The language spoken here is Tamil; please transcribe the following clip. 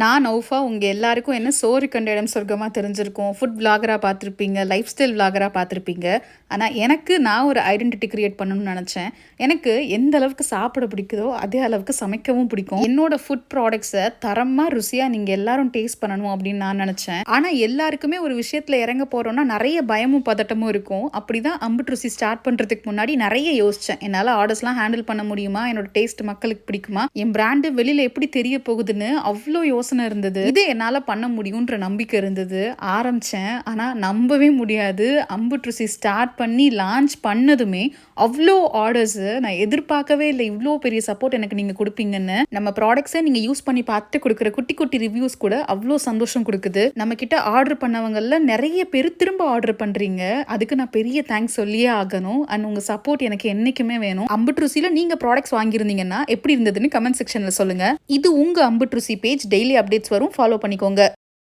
நான் நௌஃபா. உங்கள் எல்லாருக்கும் என்ன சோறு கண்ட இடம் சொர்க்கமாக தெரிஞ்சிருக்கும். ஃபுட் விளாகராக பார்த்துருப்பீங்க, லைஃப் ஸ்டைல் விளாகராக பார்த்துருப்பீங்க. ஆனால் நான் ஒரு ஐடென்டிட்டி கிரியேட் பண்ணணும்னு நினச்சேன். எனக்கு எந்த அளவுக்கு சாப்பிட பிடிக்குதோ அதே அளவுக்கு சமைக்கவும் பிடிக்கும். என்னோட ஃபுட் ப்ராடக்ட்ஸை தரமாக ருசியாக நீங்கள் எல்லாரும் டேஸ்ட் பண்ணணும் அப்படின்னு நான் நினச்சேன். ஆனால் எல்லாருக்குமே ஒரு விஷயத்தில் இறங்க போகிறோன்னா நிறைய பயமும் பதட்டமும் இருக்கும். அப்படி தான் அம்புட்டு ருசி ஸ்டார்ட் பண்ணுறதுக்கு முன்னாடி நிறைய யோசித்தேன். என்னால் ஆர்டர்ஸ்லாம் ஹேண்டில் பண்ண முடியுமா, என்னோட டேஸ்ட் மக்களுக்கு பிடிக்குமா, என் பிராண்டு வெளியில் எப்படி தெரிய போகுதுன்னு அவ்வளோ யோசனை இருந்தது. இது என்னால் பண்ண முடியுன்ற நம்பிக்கை இருந்தது. ஆரம்பித்தேன், ஆனால் நம்பவே முடியாது. அம்புட்டு ருசி ஸ்டார்ட் பண்ணி லான்ச் பண்ணதுமே அவ்வளோ ஆர்டர்ஸ் நான் எதிர்பார்க்கவே இல்லை. இவ்வளோ பெரிய சப்போர்ட் எனக்கு நீங்கள் கொடுப்பீங்கன்னு. நம்ம ப்ராடக்ட்ஸை நீங்கள் யூஸ் பண்ணி பார்த்து கொடுக்குற குட்டி குட்டி ரிவ்யூஸ் கூட அவ்வளோ சந்தோஷம் கொடுக்குது. நம்ம கிட்ட ஆர்டர் பண்ணவங்கள நிறைய பேர் திரும்ப ஆர்டர் பண்ணுறீங்க. அதுக்கு நான் பெரிய தேங்க்ஸ் சொல்லியே ஆகணும். அண்ட் உங்கள் சப்போர்ட் எனக்கு என்றைக்குமே வேணும். அம்புட்டு ருசியில் நீங்கள் ப்ராடக்ட்ஸ் வாங்கியிருந்தீங்கன்னா எப்படி இருந்ததுன்னு கமெண்ட் செக்ஷனில் சொல்லுங்கள். இது உங்கள் அம்புட்டு ருசி பேஜ். டெய்லி அப்டேட்ஸ் வரும், ஃபாலோ பண்ணிக்கோங்க.